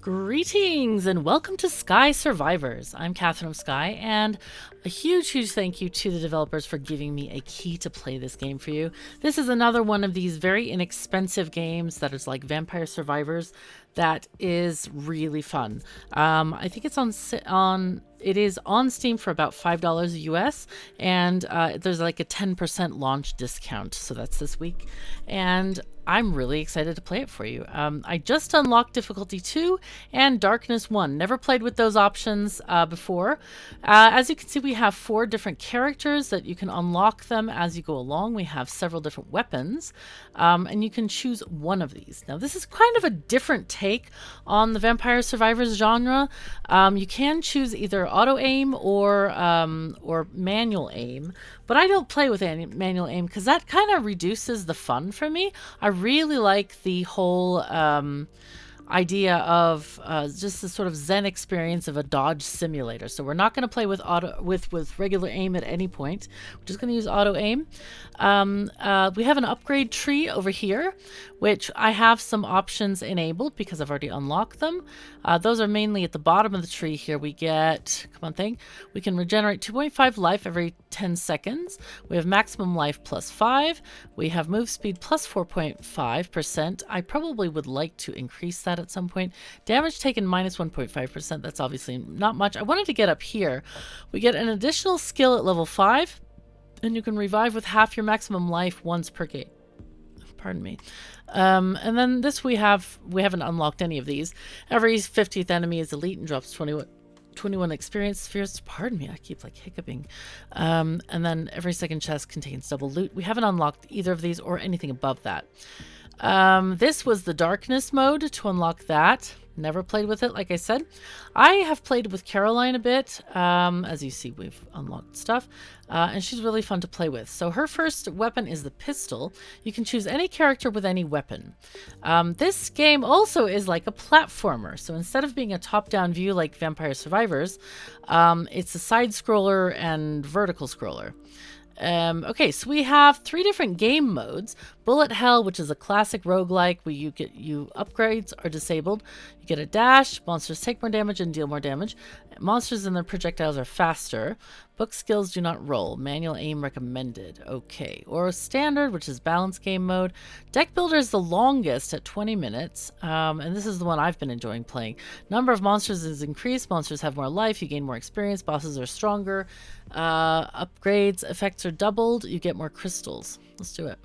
Greetings and welcome to Sky Survivors. I'm KatherineOfSky, and a huge thank you to the developers for giving me a key to play this game for you. This is another one of these very inexpensive games that is like Vampire Survivors that is really fun. I think it's it is on Steam for about $5 US, and there's like a 10% launch discount, so that's this week. And I'm really excited to play it for you. I just unlocked difficulty 2 and darkness 1. Never played with those options before. As you can see, we have 4 different characters that you can unlock them as you go along. We have several different weapons, and you can choose one of these. Now, this is kind of a different take on the Vampire Survivors genre. You can choose either auto aim or manual aim, but I don't play with manual aim because that kind of reduces the fun for me. I really like the whole idea of just the sort of zen experience of a dodge simulator. So we're not going to play with regular aim at any point. We're just going to use auto aim. We have an upgrade tree over here, which I have some options enabled because I've already unlocked them. Those are mainly at the bottom of the tree here. We get, come on thing, we can regenerate 2.5 life every 10 seconds. We have maximum life plus 5. We have move speed plus 4.5%. I probably would like to increase that at some point. Damage taken minus 1.5%. That's obviously not much. I wanted to get up here. We get an additional skill at level 5, and you can revive with half your maximum life once per game. Pardon me. And then this we haven't unlocked any of these. Every 50th enemy is elite and drops 21 experience spheres. Pardon me, I keep like hiccuping. And then every second chest contains double loot. We haven't unlocked either of these or anything above that. This was the darkness mode to unlock that. Never played with it, like I said. I have played with Caroline a bit. As you see, we've unlocked stuff. And she's really fun to play with. So her first weapon is the pistol. You can choose any character with any weapon. This game also is like a platformer. So instead of being a top-down view like Vampire Survivors, it's a side-scroller and vertical scroller. Okay, so we have 3 different game modes. Bullet Hell, which is a classic roguelike where you upgrades are disabled. You get a dash, monsters take more damage and deal more damage. Monsters and their projectiles are faster. Book skills do not roll. Manual aim recommended. Okay. Or standard, which is balance game mode. Deck builder is the longest at 20 minutes. And this is the one I've been enjoying playing. Number of monsters is increased. Monsters have more life. You gain more experience. Bosses are stronger. Upgrades effects are doubled. You get more crystals. Let's do it.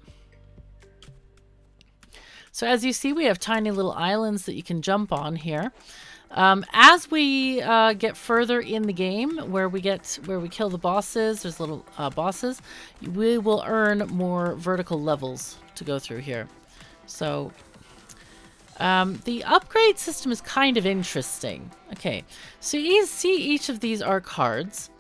So as you see, we have tiny little islands that you can jump on here. As we get further in the game, where we kill the bosses, there's little bosses, we will earn more vertical levels to go through here. So the upgrade system is kind of interesting. Okay, so you see each of these are cards.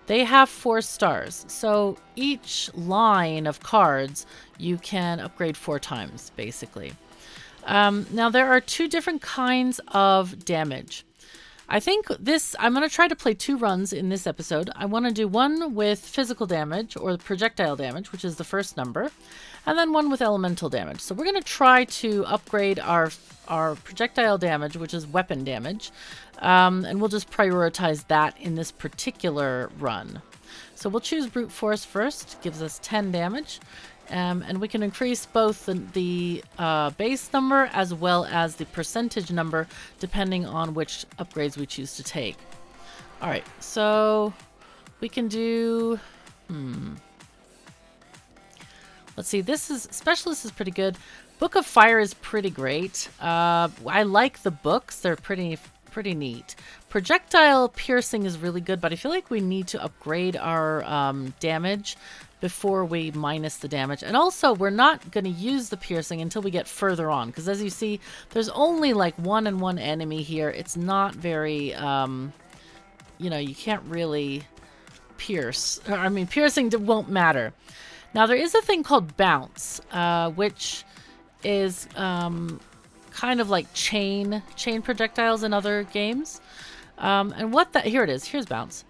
They have 4 stars. So each line of cards you can upgrade 4 times, basically. Now there are 2 different kinds of damage. I think I'm going to try to play 2 runs in this episode. I want to do one with physical damage or projectile damage, which is the first number, and then one with elemental damage. So we're going to try to upgrade our projectile damage, which is weapon damage, and we'll just prioritize that in this particular run. So we'll choose brute force first, gives us 10 damage. And we can increase both the base number as well as the percentage number depending on which upgrades we choose to take. Alright, so we can do... Let's see, Specialist is pretty good. Book of Fire is pretty great. I like the books, they're pretty neat. Projectile Piercing is really good, but I feel like we need to upgrade our damage before we minus the damage. And also, we're not going to use the piercing until we get further on, because as you see, there's only like 1 and 1 enemy here. It's not very, you can't really pierce. I mean, piercing won't matter. Now, there is a thing called bounce, which is kind of like chain projectiles in other games. And here it is. Here's bounce.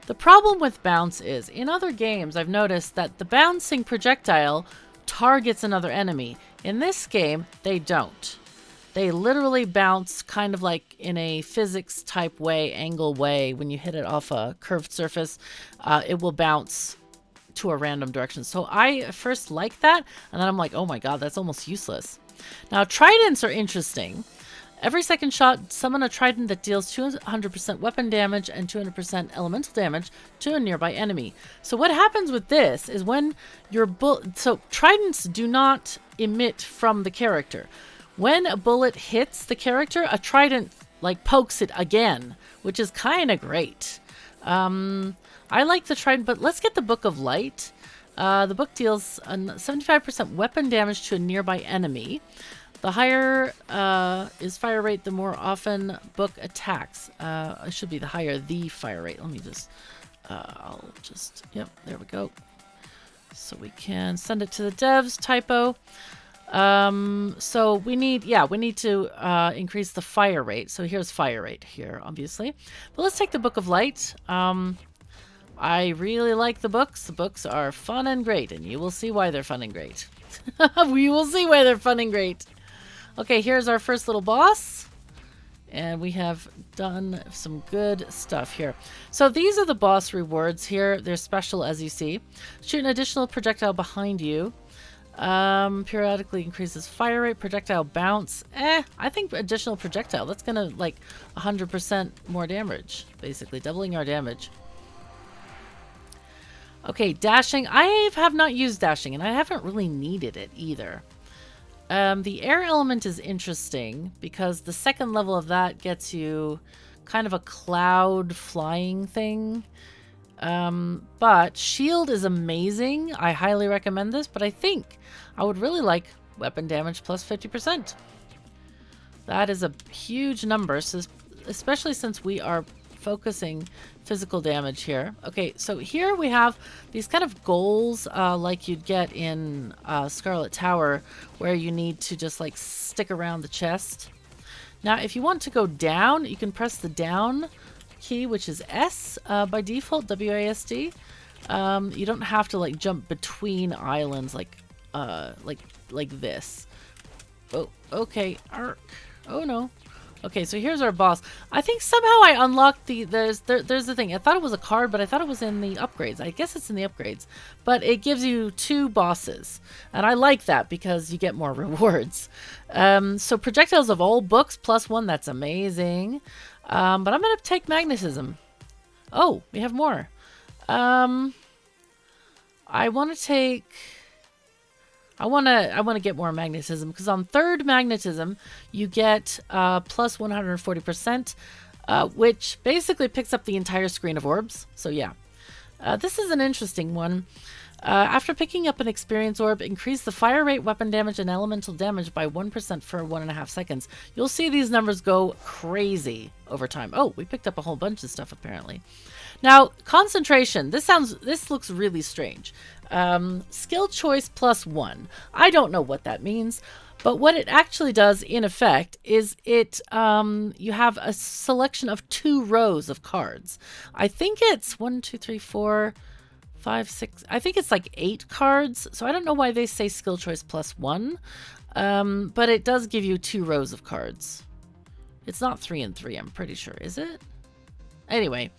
The problem with bounce is, in other games, I've noticed that the bouncing projectile targets another enemy. In this game, they don't. They literally bounce kind of like in a physics type way, angle way. When you hit it off a curved surface, it will bounce to a random direction. So I first liked that, and then I'm like, oh my god, that's almost useless. Now, tridents are interesting. Every second shot, summon a trident that deals 200% weapon damage and 200% elemental damage to a nearby enemy. So what happens with this is when your so tridents do not emit from the character. When a bullet hits the character, a trident like pokes it again, which is kind of great. I like the trident, but let's get the Book of Light. The book deals 75% weapon damage to a nearby enemy. The higher is fire rate, the more often book attacks. It should be the higher the fire rate. Let me just, yep, there we go. So we can send it to the devs, typo. So we need to increase the fire rate. So here's fire rate here, obviously. But let's take the Book of Light. I really like the books. The books are fun and great, and you will see why they're fun and great. We will see why they're fun and great. Okay, here's our first little boss. And we have done some good stuff here. So these are the boss rewards here. They're special, as you see. Shoot an additional projectile behind you. Periodically increases fire rate, projectile bounce. I think additional projectile. That's gonna like 100% more damage, basically doubling our damage. Okay, dashing. I have not used dashing, and I haven't really needed it either. The air element is interesting because the second level of that gets you kind of a cloud flying thing. But shield is amazing. I highly recommend this, but I think I would really like weapon damage plus 50%. That is a huge number, so especially since we are focusing physical damage here. Okay, so here we have these kind of goals like you'd get in Scarlet Tower, where you need to just like stick around the chest. Now, if you want to go down, you can press the down key, which is S by default, WASD. You don't have to like jump between islands like this. Oh, okay. Arc. Oh no. Okay, so here's our boss. I think somehow I unlocked there's the thing. I thought it was a card, but I thought it was in the upgrades. I guess it's in the upgrades. But it gives you 2 bosses. And I like that because you get more rewards. So projectiles of all books +1, that's amazing. But I'm going to take magnetism. Oh, we have more. I want to take... I want to get more magnetism, because on 3rd magnetism you get plus 140%, which basically picks up the entire screen of orbs. So yeah, this is an interesting one. After picking up an experience orb, increase the fire rate, weapon damage, and elemental damage by 1% for 1.5 seconds. You'll see these numbers go crazy over time. Oh, we picked up a whole bunch of stuff apparently. Now, concentration. This looks really strange. Skill choice +1. I don't know what that means, but what it actually does in effect is it you have a selection of 2 rows of cards. I think it's 1, 2, 3, 4, 5, 6. I think it's like 8 cards. So I don't know why they say skill choice +1, but it does give you 2 rows of cards. It's not 3 and 3. I'm pretty sure, is it? Anyway,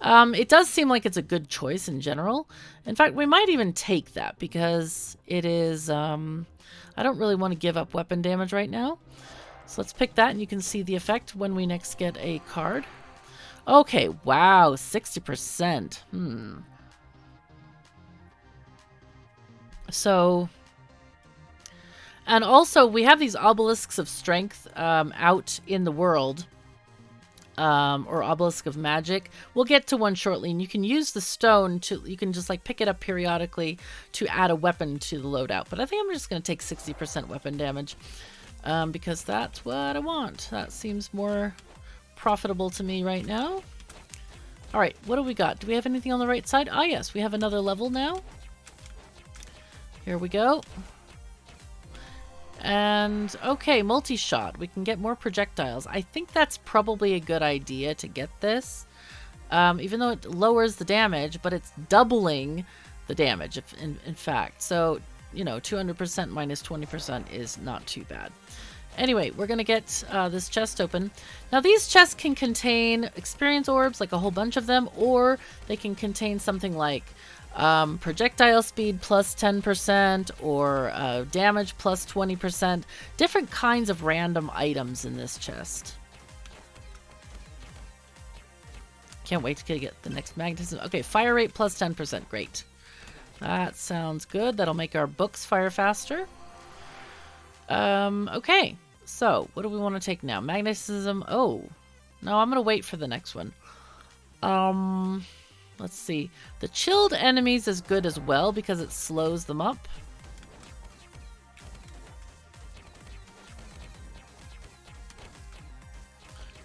it does seem like it's a good choice in general. In fact, we might even take that because it is, I don't really want to give up weapon damage right now. So let's pick that, and you can see the effect when we next get a card. Okay, wow, 60%. So, and also we have these obelisks of strength out in the world. Or obelisk of magic. We'll get to one shortly, and you can use the stone you can just like pick it up periodically to add a weapon to the loadout. But I think I'm just going to take 60% weapon damage because that's what I want. That seems more profitable to me right now. All right, what do we got? Do we have anything on the right side? Ah, yes, we have another level now. Here we go. And, okay, multi-shot. We can get more projectiles. I think that's probably a good idea to get this. Even though it lowers the damage, but it's doubling the damage, in fact. So, you know, 200% minus 20% is not too bad. Anyway, we're going to get this chest open. Now, these chests can contain experience orbs, like a whole bunch of them, or they can contain something like projectile speed plus 10% or damage plus 20%. Different kinds of random items in this chest. Can't wait to get the next magnetism. Okay, fire rate plus 10%. Great. That sounds good. That'll make our books fire faster. Okay. So, what do we want to take now? Magnetism. Oh. No, I'm going to wait for the next one. Let's see. The chilled enemies is good as well because it slows them up.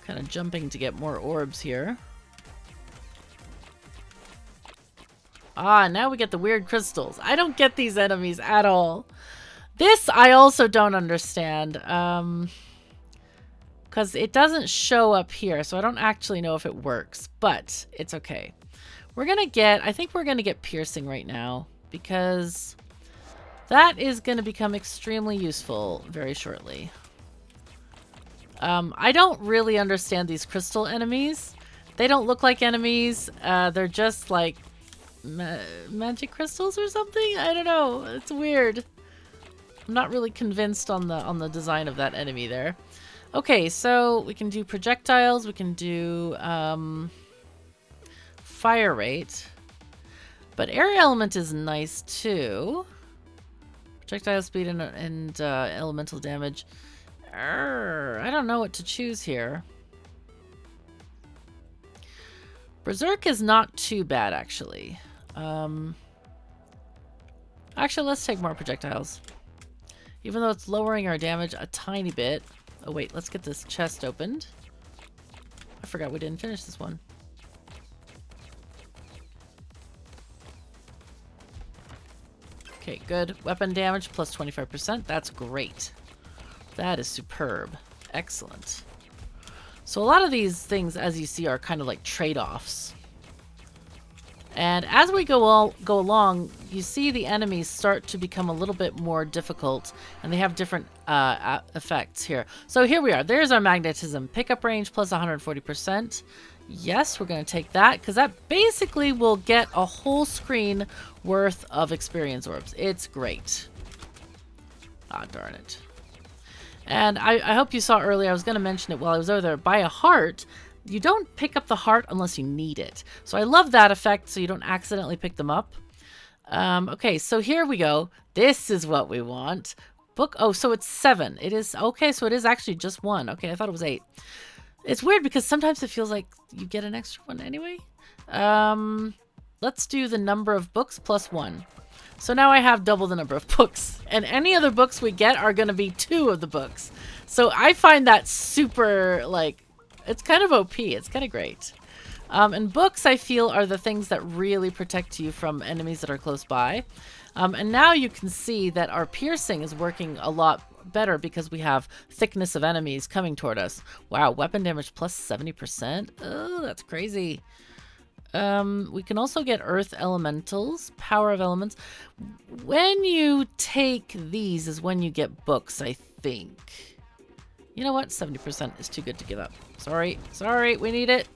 Kind of jumping to get more orbs here. Ah, now we get the weird crystals. I don't get these enemies at all. This I also don't understand. Because it doesn't show up here, so I don't actually know if it works. But it's okay. We're going to get... I think we're going to get piercing right now. Because that is going to become extremely useful very shortly. I don't really understand these crystal enemies. They don't look like enemies. They're just like... magic crystals or something? I don't know. It's weird. I'm not really convinced on the design of that enemy there. Okay, so we can do projectiles. We can do fire rate. But air element is nice too. Projectile speed and elemental damage. I don't know what to choose here. Berserk is not too bad, actually. Actually, let's take more projectiles. Even though it's lowering our damage a tiny bit. Oh, wait, let's get this chest opened. I forgot we didn't finish this one. Okay, good. Weapon damage plus 25%. That's great. That is superb. Excellent. So a lot of these things, as you see, are kind of like trade-offs. And as we go along, you see the enemies start to become a little bit more difficult, and they have different effects here. So here we are. There's our magnetism. Pickup range plus 140%. Yes, we're going to take that, because that basically will get a whole screen worth of experience orbs. It's great. Ah, darn it. And I hope you saw earlier, I was going to mention it while I was over there. Buy a heart. You don't pick up the heart unless you need it. So I love that effect so you don't accidentally pick them up. Okay, so here we go. This is what we want. Book. Oh, so it's 7. It is. Okay, so it is actually just 1. Okay, I thought it was 8. It's weird because sometimes it feels like you get an extra one anyway. Let's do the number of books plus 1. So now I have double the number of books. And any other books we get are going to be 2 of the books. So I find that super, like, it's kind of OP. It's kind of great. And books, I feel, are the things that really protect you from enemies that are close by. And now you can see that our piercing is working a lot better because we have thickness of enemies coming toward us. Wow, weapon damage plus 70%. Oh, that's crazy. We can also get earth elementals, power of elements. When you take these is when you get books, I think. You know what? 70% is too good to give up. Sorry, we need it.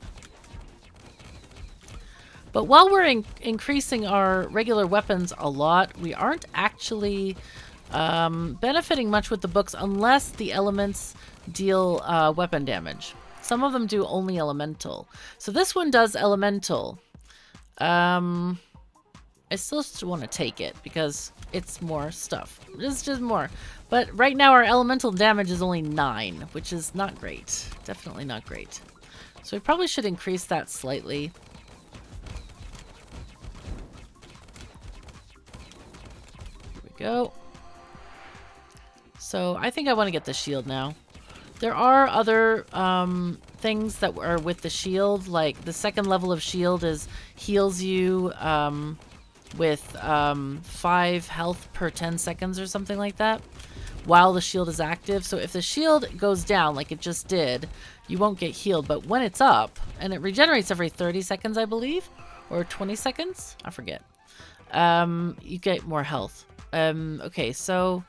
But while we're increasing our regular weapons a lot, we aren't actually benefiting much with the books unless the elements deal weapon damage. Some of them do only elemental. So this one does elemental. I still want to take it because it's more stuff. It's just more. But right now our elemental damage is only 9, which is not great. Definitely not great. So we probably should increase that slightly. Here we go. So I think I want to get the shield now. There are other things that are with the shield, like the second level of shield heals you with 5 health per 10 seconds or something like that while the shield is active. So if the shield goes down like it just did, you won't get healed. But when it's up, and it regenerates every 30 seconds, I believe, or 20 seconds, I forget, you get more health. Okay, so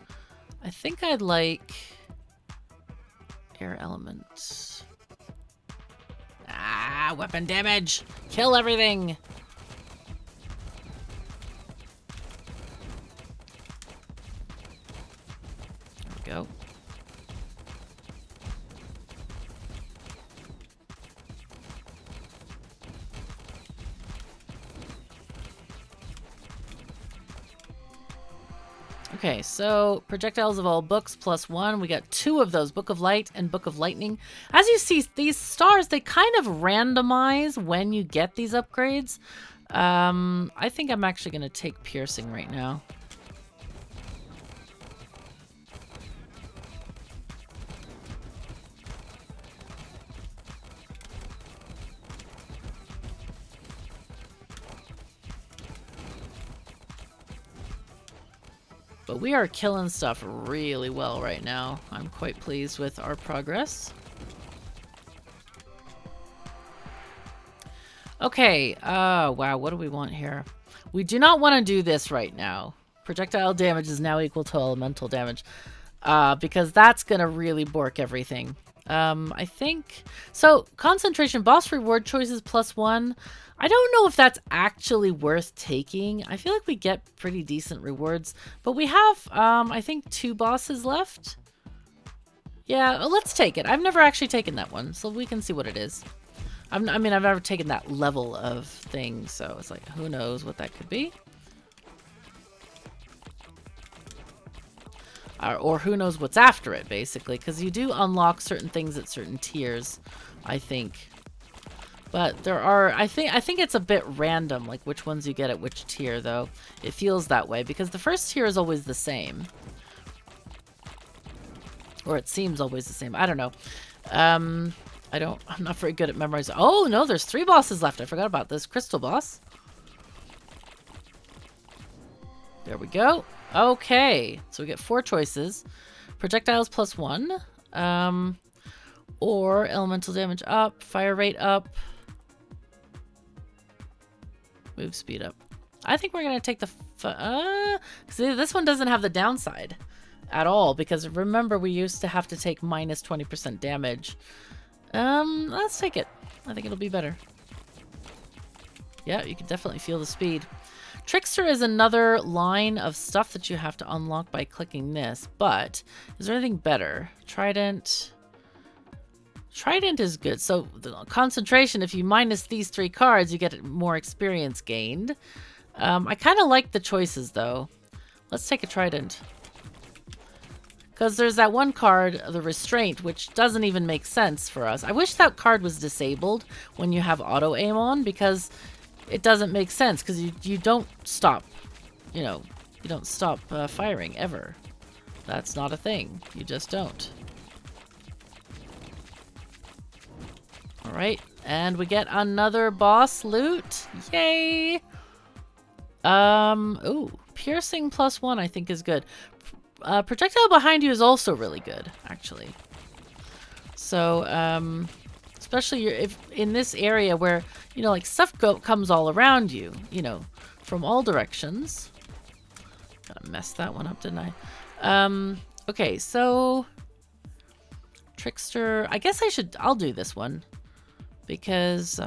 I think I'd like... Air element. Ah, weapon damage. Kill everything. There we go. Okay, so projectiles of all books +1. We got 2 of those, Book of Light and Book of Lightning. As you see, these stars, they kind of randomize when you get these upgrades. I think I'm actually going to take piercing right now. But we are killing stuff really well right now. I'm quite pleased with our progress. Okay, wow, what do we want here? We do not want to do this right now. Projectile damage is now equal to elemental damage. Because that's gonna really bork everything. I think... So, concentration, boss reward choices +1. I don't know if that's actually worth taking. I feel like we get pretty decent rewards. But we have, I think, 2 bosses left. Yeah, let's take it. I've never actually taken that one, so we can see what it is. I mean, I've never taken that level of thing, so it's like, who knows what that could be. Or who knows what's after it, basically, because you do unlock certain things at certain tiers, I think. But there are, I think it's a bit random, like which ones you get at which tier, though. It feels that way, because the first tier is always the same. Or it seems always the same. I don't know. I'm not very good at memorizing. Oh, no, there's 3 bosses left. I forgot about this. Crystal boss. There we go. Okay, so we get 4 choices. Projectiles +1. Or elemental damage up, fire rate up, move speed up. I think we're going to take the... see, this one doesn't have the downside at all, because remember we used to have to take -20% damage. Let's take it. I think it'll be better. Yeah, you can definitely feel the speed. Trickster is another line of stuff that you have to unlock by clicking this, but is there anything better? Trident. Trident is good. So the concentration, if you minus these 3 cards, you get more experience gained. I kind of like the choices, though. Let's take a Trident. Because there's that one card, the Restraint, which doesn't even make sense for us. I wish that card was disabled when you have auto aim on, because it doesn't make sense, because you don't stop, you know, you don't stop firing ever. That's not a thing. You just don't. Alright, and we get another boss loot. Yay! Ooh, piercing +1 I think is good. Projectile behind you is also really good, actually. So, especially if in this area where, you know, like stuff comes all around you, you know, from all directions. Gotta mess that one up, didn't I? Okay, so Trickster, I guess I'll do this one. Because,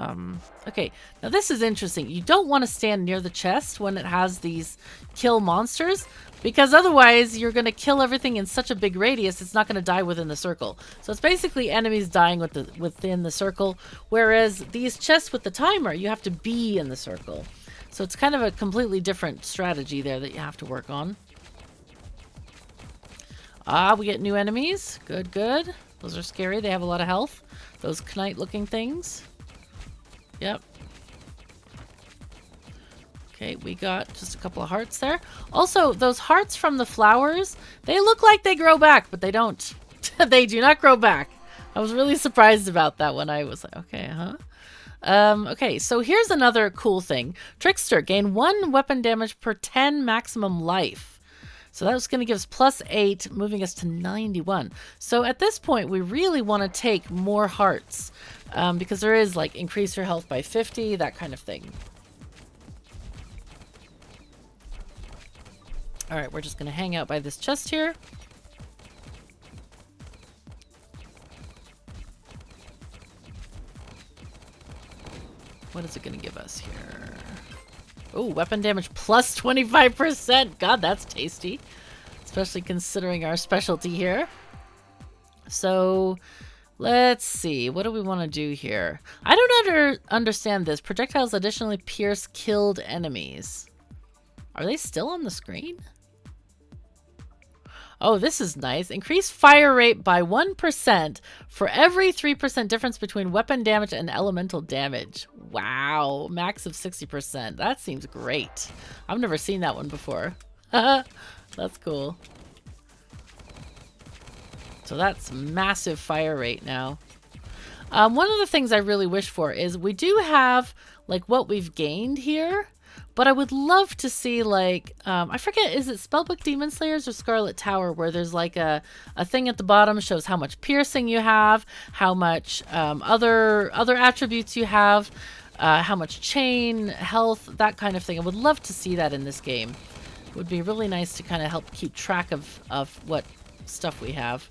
okay, now this is interesting. You don't want to stand near the chest when it has these kill monsters, because otherwise you're going to kill everything in such a big radius, it's not going to die within the circle. So it's basically enemies dying within the circle, whereas these chests with the timer, you have to be in the circle. So it's kind of a completely different strategy there that you have to work on. Ah, we get new enemies. Good, good. Those are scary. They have a lot of health. Those knight-looking things. Yep. Okay, we got just a couple of hearts there. Also, those hearts from the flowers, they look like they grow back, but they don't. They do not grow back. I was really surprised about that when I was like, okay, huh? Okay, so here's another cool thing. Trickster, gain 1 weapon damage per 10 maximum life. So that's going to give us +8, moving us to 91. So at this point, we really want to take more hearts, because there is like increase your health by 50, that kind of thing. All right, we're just going to hang out by this chest here. What is it going to give us here? Oh, weapon damage plus 25%. God, that's tasty. Especially considering our specialty here. So, let's see. What do we want to do here? I don't understand this. Projectiles additionally pierce killed enemies. Are they still on the screen? Oh, this is nice. Increase fire rate by 1% for every 3% difference between weapon damage and elemental damage. Wow. Max of 60%. That seems great. I've never seen that one before. That's cool. So that's massive fire rate now. One of the things I really wish for is we do have like what we've gained here, but I would love to see like, I forget, is it Spellbook Demon Slayers or Scarlet Tower, where there's like a thing at the bottom shows how much piercing you have, how much other attributes you have, how much chain, health, that kind of thing. I would love to see that in this game. It would be really nice to kind of help keep track of what stuff we have.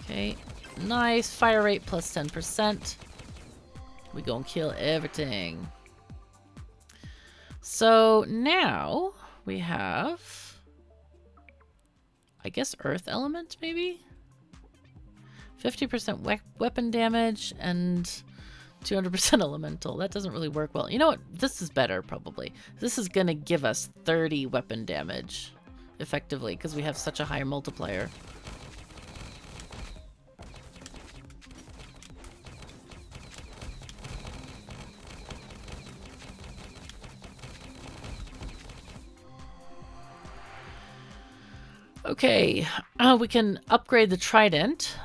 Okay, nice. Fire rate plus 10%. We gonna kill everything. So now we have, I guess, earth element maybe? 50% weapon damage and 200% elemental. That doesn't really work well. You know what? This is better probably. This is gonna give us 30 weapon damage effectively because we have such a high multiplier. Okay, we can upgrade the trident,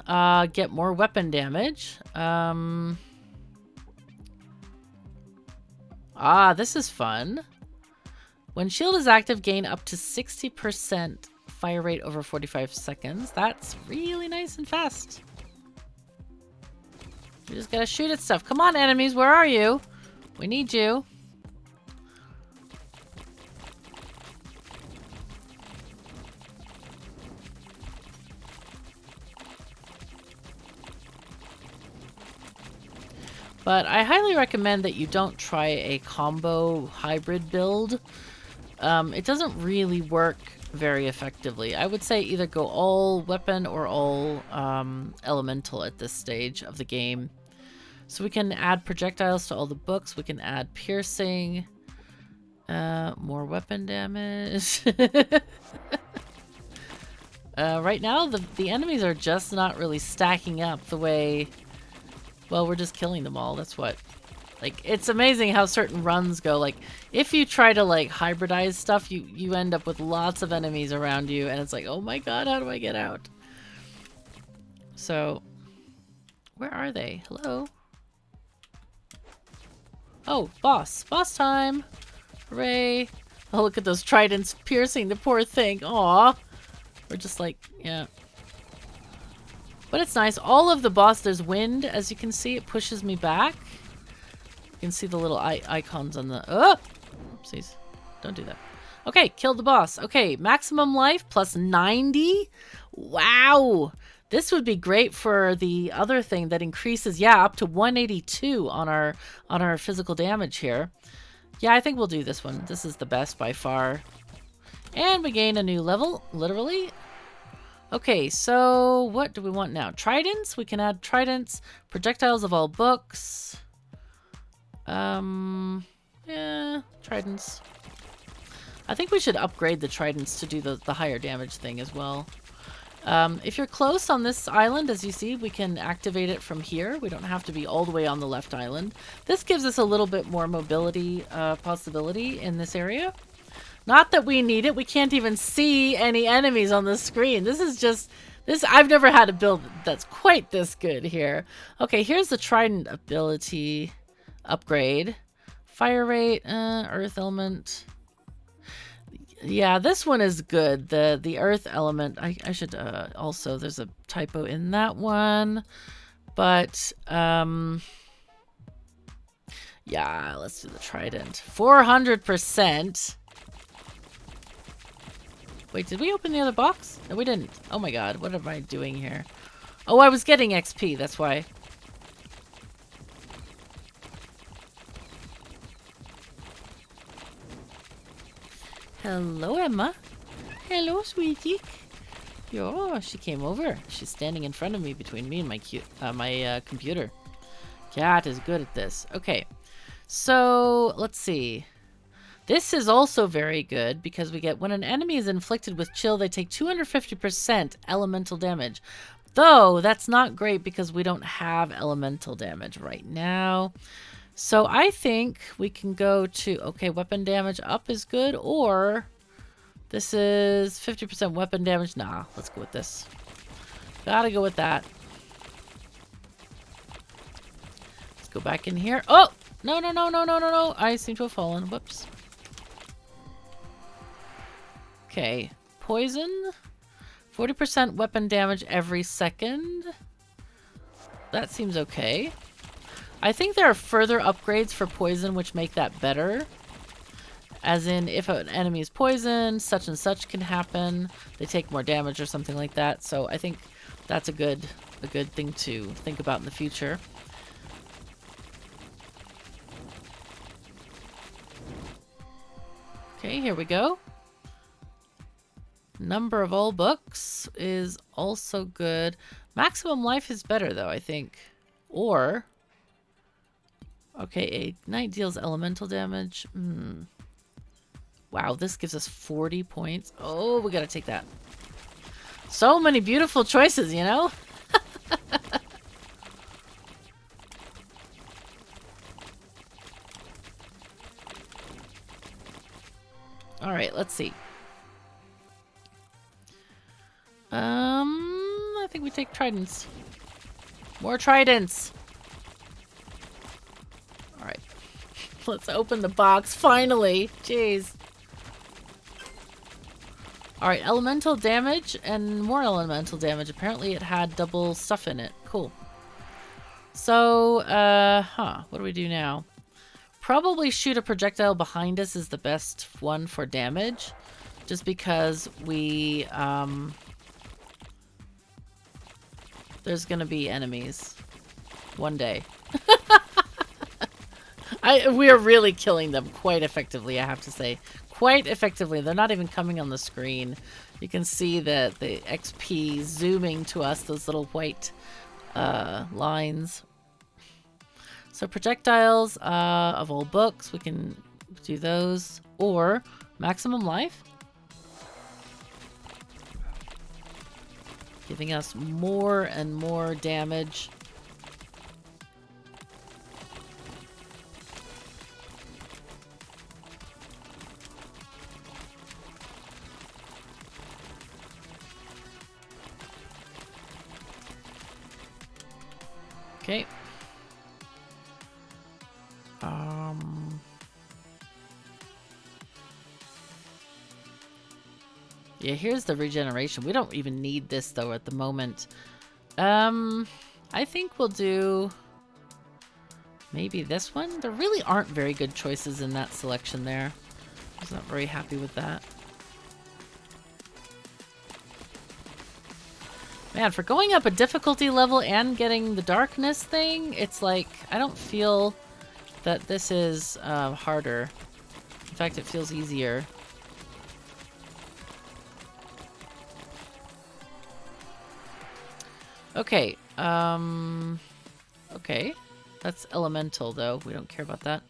get more weapon damage. This is fun. When shield is active, gain up to 60% fire rate over 45 seconds. That's really nice and fast. We just gotta shoot at stuff. Come on, enemies, where are you? We need you. But I highly recommend that you don't try a combo hybrid build. It doesn't really work very effectively. I would say either go all weapon or all elemental at this stage of the game. So we can add projectiles to all the books. We can add piercing. More weapon damage. Right now, the enemies are just not really stacking up the way... Well, we're just killing them all. That's what. Like, it's amazing how certain runs go. Like, if you try to, like, hybridize stuff, you end up with lots of enemies around you. And it's like, oh my god, how do I get out? So, where are they? Hello? Oh, boss. Boss time. Hooray. Oh, look at those tridents piercing the poor thing. Aw. We're just like, yeah. But it's nice. All of the boss, there's wind, as you can see. It pushes me back. You can see the little icons on the... Oh! Oopsies. Don't do that. Okay, killed the boss. Okay, maximum life plus 90. Wow! This would be great for the other thing that increases, yeah, up to 182 on our physical damage here. Yeah, I think we'll do this one. This is the best by far. And we gain a new level, literally. Okay, so what do we want now? Tridents? We can add tridents. Projectiles of all books. Yeah, tridents. I think we should upgrade the tridents to do the higher damage thing as well. If you're close on this island, as you see, we can activate it from here. We don't have to be all the way on the left island. This gives us a little bit more mobility possibility in this area. Not that we need it. We can't even see any enemies on the screen. This is just... I've never had a build that's quite this good here. Okay, here's the trident ability upgrade. Fire rate, earth element. Yeah, this one is good. The earth element. I should also... There's a typo in that one. But, yeah, let's do the trident. 400%. Wait, did we open the other box? No, we didn't. Oh my god, what am I doing here? Oh, I was getting XP, that's why. Hello, Emma. Hello, sweetie. Yo, she came over. She's standing in front of me, between me and my computer. Cat is good at this. Okay, so let's see. This is also very good because we get when an enemy is inflicted with chill, they take 250% elemental damage. Though that's not great because we don't have elemental damage right now. So I think we can go to, okay, weapon damage up is good, or this is 50% weapon damage. Nah, let's go with this. Gotta go with that. Let's go back in here. Oh! No, no, no, no, no, no, no. I seem to have fallen. Whoops. Okay. Poison. 40% weapon damage every second. That seems okay. I think there are further upgrades for poison which make that better. As in, if an enemy is poisoned, such and such can happen. They take more damage or something like that. So I think that's a good thing to think about in the future. Okay, here we go. Number of all books is also good. Maximum life is better though, I think. Or, okay, ignite deals elemental damage. Wow, this gives us 40 points. Oh, we gotta take that. So many beautiful choices, you know? Alright, let's see. I think we take tridents. More tridents! Alright. Let's open the box, finally! Jeez. Alright, elemental damage and more elemental damage. Apparently it had double stuff in it. Cool. So, what do we do now? Probably shoot a projectile behind us is the best one for damage. Just because we, there's gonna be enemies. One day. We are really killing them quite effectively, I have to say. Quite effectively. They're not even coming on the screen. You can see the XP zooming to us, those little white lines. So projectiles of all books, we can do those. Or maximum life. Giving us more and more damage. Okay. Yeah, here's the regeneration. We don't even need this though at the moment. I think we'll do maybe this one. There really aren't very good choices in that selection there. I was not very happy with that. Man, for going up a difficulty level and getting the darkness thing, it's like, I don't feel that this is harder. In fact, it feels easier. Okay, okay. That's elemental, though. We don't care about that.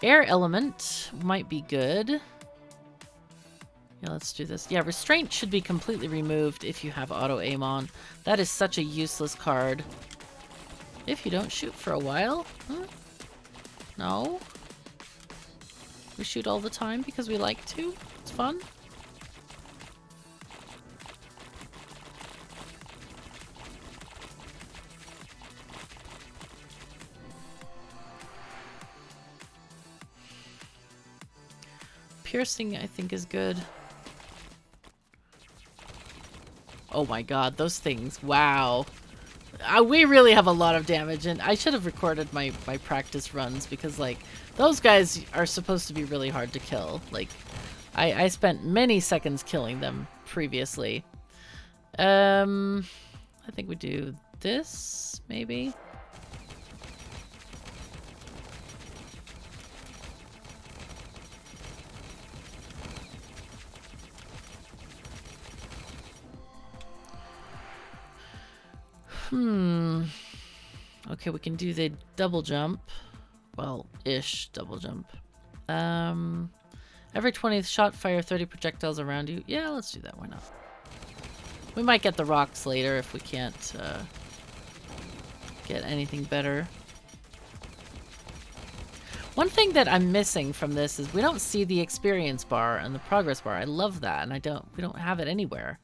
Air element might be good. Yeah, let's do this. Yeah, restraint should be completely removed if you have auto aim on. That is such a useless card. If you don't shoot for a while? Huh? No? We shoot all the time because we like to? It's fun? Piercing, I think, is good. Oh my god, those things. Wow. We really have a lot of damage, and I should have recorded my practice runs because, like, those guys are supposed to be really hard to kill. Like, I spent many seconds killing them previously. I think we do this, maybe? Okay, we can do the double jump. Well, ish double jump. Every 20th shot, fire 30 projectiles around you. Yeah, let's do that. Why not? We might get the rocks later if we can't get anything better. One thing that I'm missing from this is we don't see the experience bar and the progress bar. I love that, and we don't have it anywhere.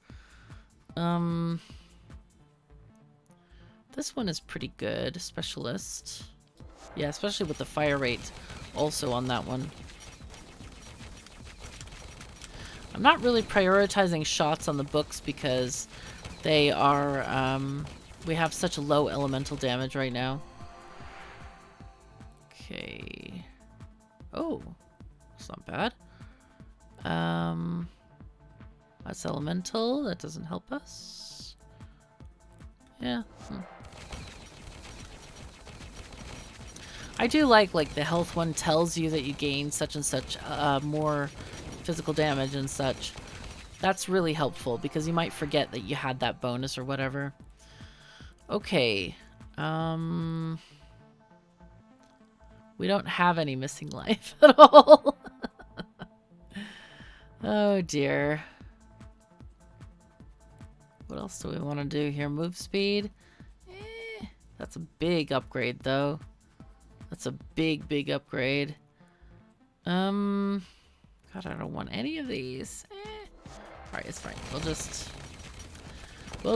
This one is pretty good. Specialist. Yeah, especially with the fire rate also on that one. I'm not really prioritizing shots on the books because they are, we have such low elemental damage right now. Okay. Oh, that's not bad. That's elemental. That doesn't help us. Yeah. I do like the health one tells you that you gain such and such more physical damage and such. That's really helpful because you might forget that you had that bonus or whatever. Okay. We don't have any missing life at all. Oh dear. What else do we want to do here? Move speed? That's a big upgrade though. That's a big upgrade. God, I don't want any of these. Alright, it's fine. We'll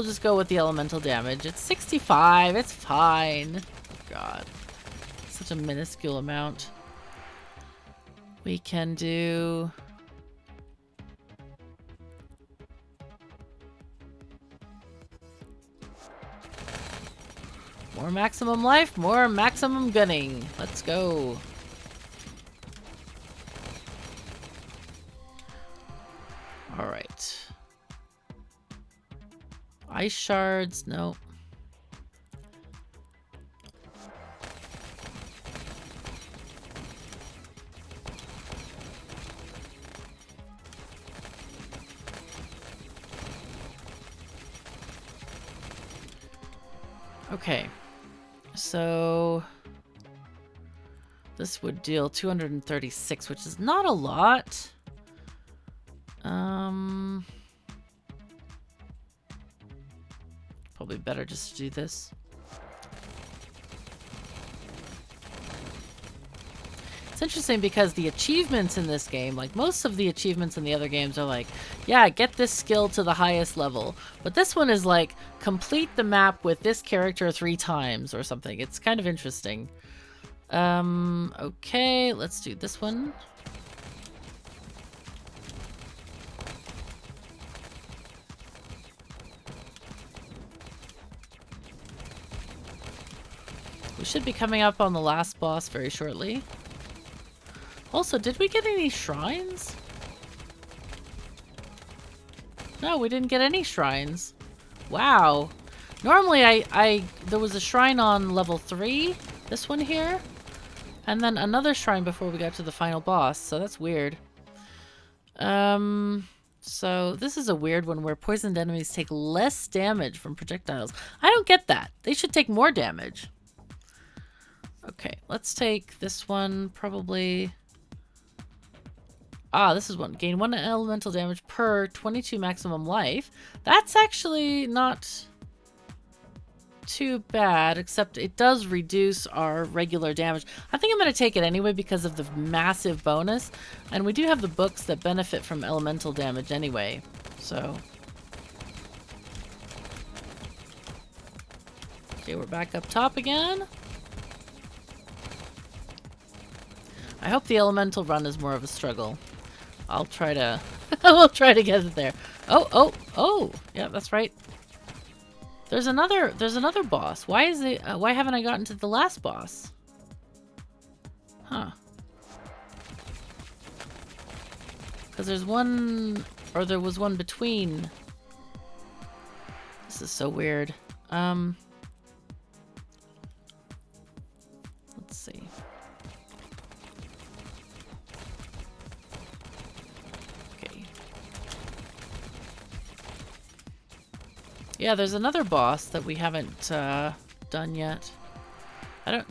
just go with the elemental damage. It's 65. It's fine. God. Such a minuscule amount. We can do... more maximum life, more maximum gunning. Let's go. Alright. Ice shards, no. Okay. So this would deal 236, which is not a lot. Probably better just to do this. It's interesting because the achievements in this game, like most of the achievements in the other games are like, yeah, get this skill to the highest level. But this one is like, complete the map with this character 3 times or something. It's kind of interesting. Okay, let's do this one. We should be coming up on the last boss very shortly. Also, did we get any shrines? No, we didn't get any shrines. Wow. Normally, there was a shrine on level 3, this one here, and then another shrine before we got to the final boss, so that's weird. So this is a weird one where poisoned enemies take less damage from projectiles. I don't get that. They should take more damage. Okay, let's take this one, probably... Ah, this is one. Gain 1 elemental damage per 22 maximum life. That's actually not too bad, except it does reduce our regular damage. I think I'm going to take it anyway because of the massive bonus. And we do have the books that benefit from elemental damage anyway. So... okay, we're back up top again. I hope the elemental run is more of a struggle. I'll try to... we'll try to get it there. Oh! Yeah, that's right. There's another boss. Why is it... why haven't I gotten to the last boss? Huh. Because there's one... or there was one between... This is so weird. Let's see. Yeah, there's another boss that we haven't done yet.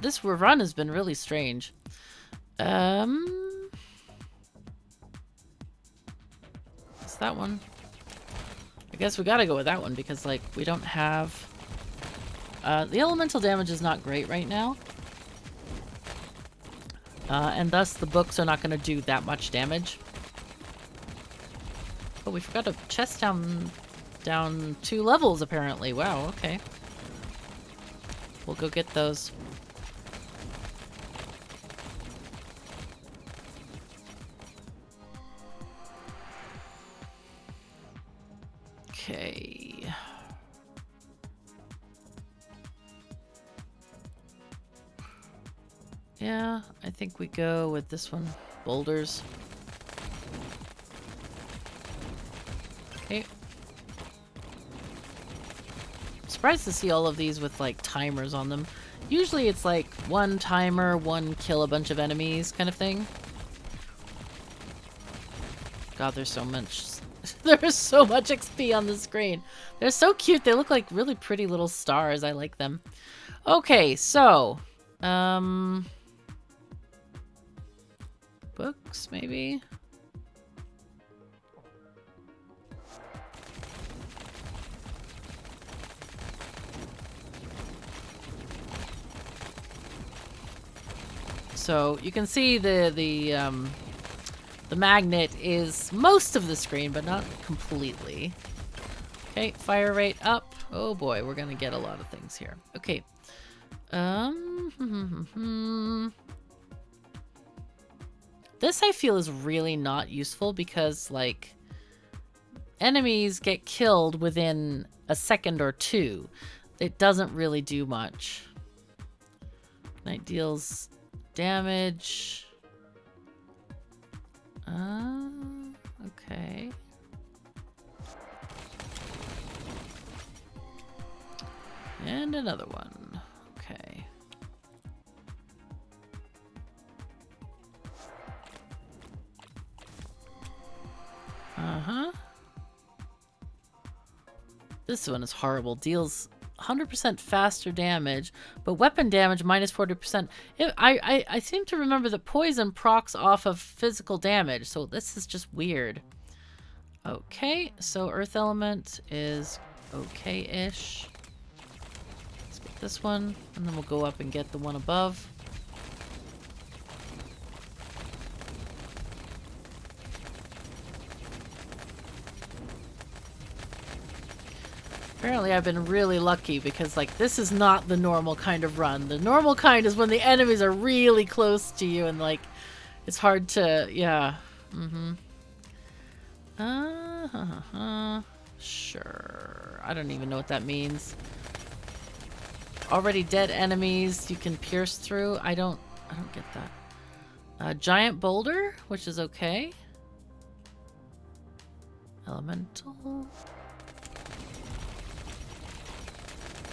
This run has been really strange. It's that one. I guess we gotta go with that one because, like, we don't have... the elemental damage is not great right now. And thus the books are not gonna do that much damage. Oh, we forgot a chest down 2 levels, apparently. Wow, okay. We'll go get those. Okay. Yeah, I think we go with this one. Boulders. Okay. I'm surprised to see all of these with, like, timers on them. Usually it's like 1 timer, 1 kill a bunch of enemies kind of thing. God, there's so much... There's so much XP on the screen. They're so cute. They look like really pretty little stars. I like them. Okay, so... books, maybe? So you can see the magnet is most of the screen, but not completely. Okay, fire rate up. Oh boy, we're gonna get a lot of things here. Okay. This I feel is really not useful because, like, enemies get killed within a second or 2. It doesn't really do much. Knight deals damage. Okay. And another one. Okay. Uh-huh. This one is horrible. Deals 100% faster damage, but weapon damage minus 40%. I seem to remember that poison procs off of physical damage, so this is just weird. Okay, so earth element is okay-ish. Let's get this one, and then we'll go up and get the one above. Apparently I've been really lucky because, like, this is not the normal kind of run. The normal kind is when the enemies are really close to you and, like, it's hard to, yeah. Sure. I don't even know what that means. Already dead enemies you can pierce through. I don't get that. Giant boulder, which is okay. Elemental.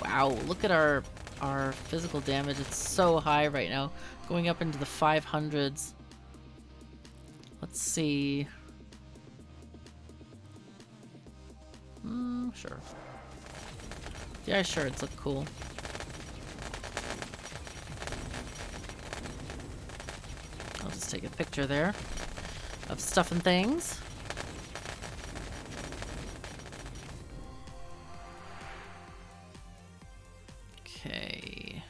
Wow, look at our physical damage. It's so high right now. Going up into the 500s. Let's see. Sure. Yeah, sure, it's look cool. I'll just take a picture there of stuff and things. Okay.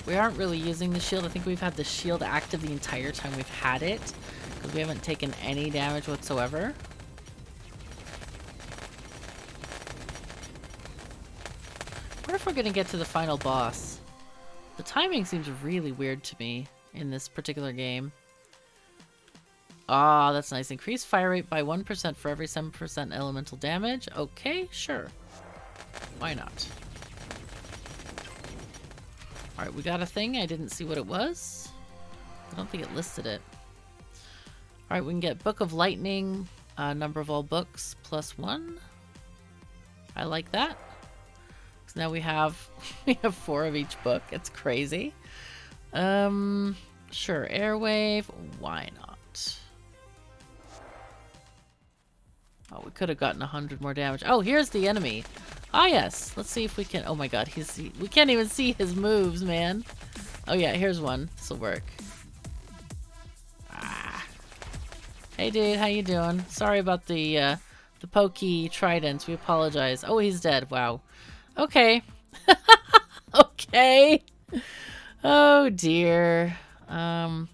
We aren't really using the shield. I think we've had the shield active the entire time we've had it, because we haven't taken any damage whatsoever. I wonder if we're gonna get to the final boss. The timing seems really weird to me in this particular game. Ah, that's nice. Increase fire rate by 1% for every 7% elemental damage. Okay, sure. Why not? Alright, we got a thing. I didn't see what it was. I don't think it listed it. Alright, we can get Book of Lightning, number of all books, +1. I like that. So now we have 4 of each book. It's crazy. Sure, airwave. Why not? Oh, we could have gotten 100 more damage. Oh, here's the enemy. Ah, yes. Let's see if we can... Oh my god, we can't even see his moves, man. Oh yeah, here's one. This'll work. Ah. Hey dude, how you doing? Sorry about the pokey tridents. We apologize. Oh, he's dead. Wow. Okay. Okay. Oh dear. 2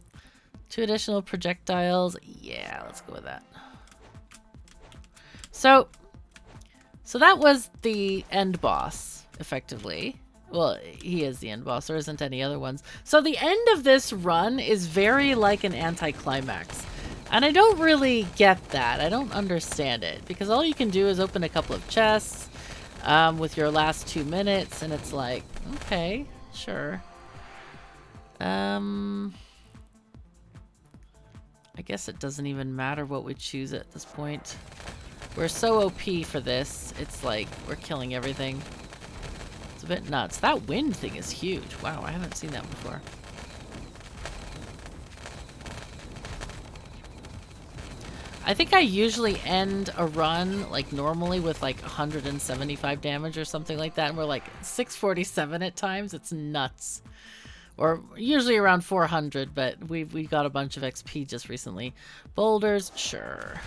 additional projectiles. Yeah, let's go with that. So that was the end boss, effectively. Well, he is the end boss. There isn't any other ones. So the end of this run is very like an anticlimax. And I don't really get that. I don't understand it. Because all you can do is open a couple of chests with your last 2 minutes. And it's like, okay, sure. I guess it doesn't even matter what we choose at this point. We're so OP for this. It's like we're killing everything. It's a bit nuts. That wind thing is huge. Wow, I haven't seen that before. I think I usually end a run like normally with like 175 damage or something like that. And we're like 647 at times. It's nuts. Or usually around 400, but we got a bunch of XP just recently. Boulders, sure.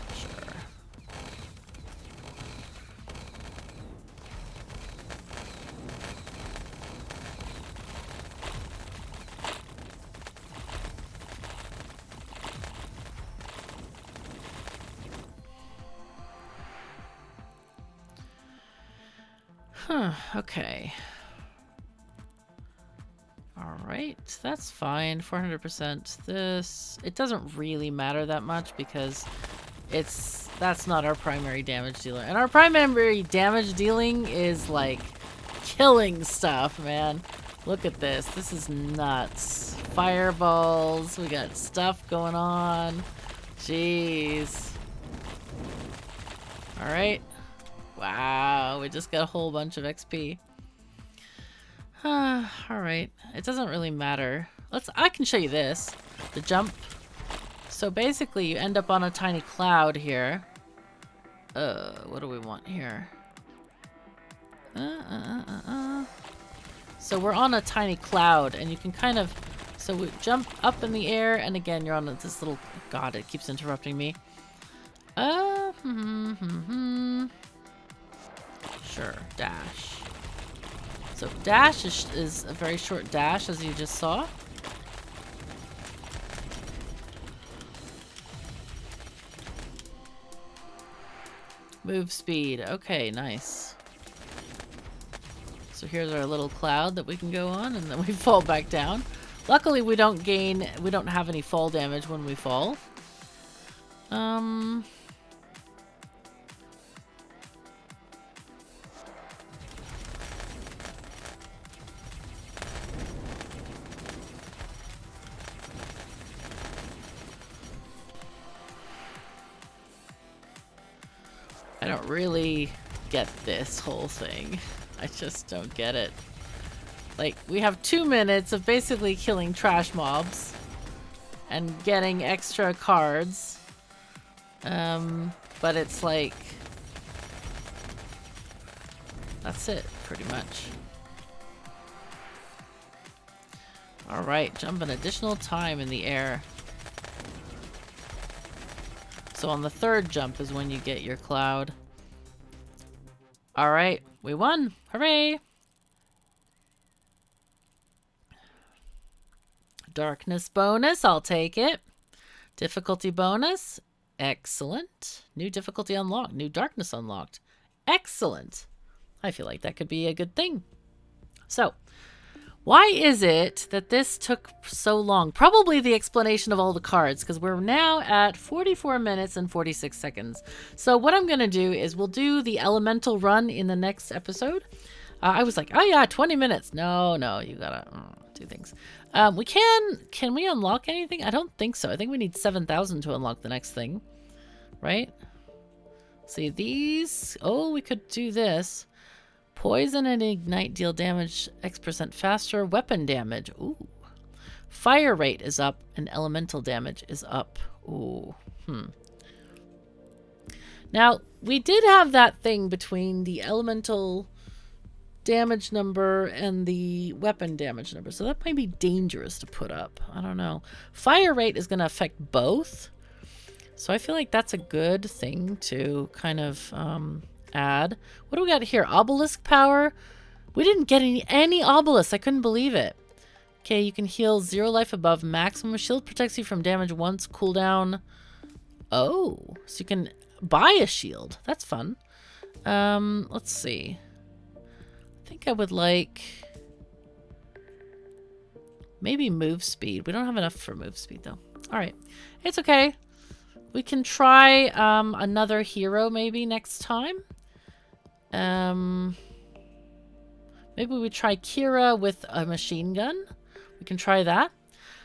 Huh, okay. Alright, that's fine. 400% this. It doesn't really matter that much because that's not our primary damage dealer. And our primary damage dealing is like killing stuff, man. Look at this. This is nuts. Fireballs. We got stuff going on. Jeez. Alright. Wow, we just got a whole bunch of XP. Alright. It doesn't really matter. I can show you this. The jump. So basically you end up on a tiny cloud here. What do we want here? So we're on a tiny cloud and you can kind of... So we jump up in the air and again you're on this little... God, it keeps interrupting me. Sure, dash. So dash is a very short dash, as you just saw. Move speed. Okay, nice. So here's our little cloud that we can go on, and then we fall back down. Luckily, we don't have any fall damage when we fall. I don't really get this whole thing. I just don't get it. Like, we have 2 minutes of basically killing trash mobs and getting extra cards. But it's like... That's it, pretty much. Alright, jump an additional time in the air. So on the 3rd jump is when you get your cloud. Alright, we won! Hooray! Darkness bonus, I'll take it. Difficulty bonus, excellent. New difficulty unlocked, new darkness unlocked. Excellent! I feel like that could be a good thing. So, why is it that this took so long? Probably the explanation of all the cards, because we're now at 44 minutes and 46 seconds. So what I'm going to do is we'll do the elemental run in the next episode. I was like, oh yeah, 20 minutes. No, you gotta do things. Can we unlock anything? I don't think so. I think we need 7,000 to unlock the next thing, right? See these. Oh, we could do this. Poison and ignite deal damage X% faster. Weapon damage. Ooh. Fire rate is up and elemental damage is up. Ooh. Now, we did have that thing between the elemental damage number and the weapon damage number, so that might be dangerous to put up. I don't know. Fire rate is going to affect both, so I feel like that's a good thing to kind of add. What do we got here? Obelisk power. We didn't get any obelisks. I couldn't believe it. Okay, you can heal 0 life above maximum. Shield protects you from damage once. Cooldown. Oh, so you can buy a shield. That's fun. Let's see. I think I would like maybe move speed. We don't have enough for move speed though. All right, it's okay. We can try another hero maybe next time. Maybe we try Kira with a machine gun. We can try that.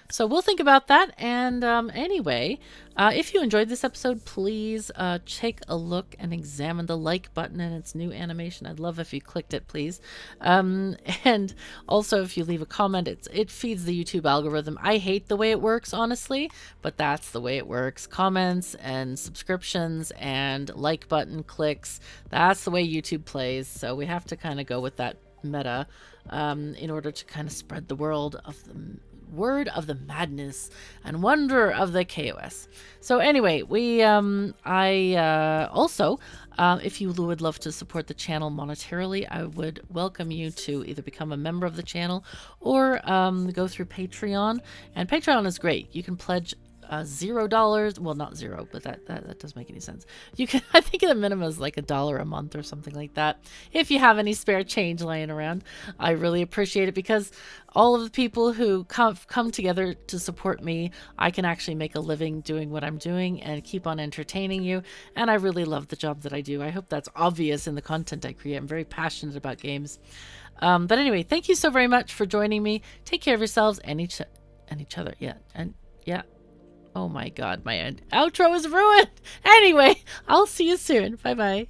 So we'll think about that. And anyway, if you enjoyed this episode, please take a look and examine the like button and its new animation. I'd love if you clicked it, please. And also, if you leave a comment, it feeds the YouTube algorithm. I hate the way it works, honestly, but that's the way it works. Comments and subscriptions and like button clicks, that's the way YouTube plays. So we have to kind of go with that meta in order to kind of spread the word of the madness and wonder of the KOS. So anyway, I also, if you would love to support the channel monetarily, I would welcome you to either become a member of the channel or go through Patreon. And Patreon is great. You can pledge $0. Well, not zero, but that doesn't make any sense. You can, I think the minimum is like $1 a month or something like that. If you have any spare change laying around, I really appreciate it, because all of the people who come together to support me, I can actually make a living doing what I'm doing and keep on entertaining you. And I really love the job that I do. I hope that's obvious in the content I create. I'm very passionate about games. But anyway, thank you so very much for joining me. Take care of yourselves and each other. Yeah. Oh my God, my outro is ruined. Anyway, I'll see you soon. Bye-bye.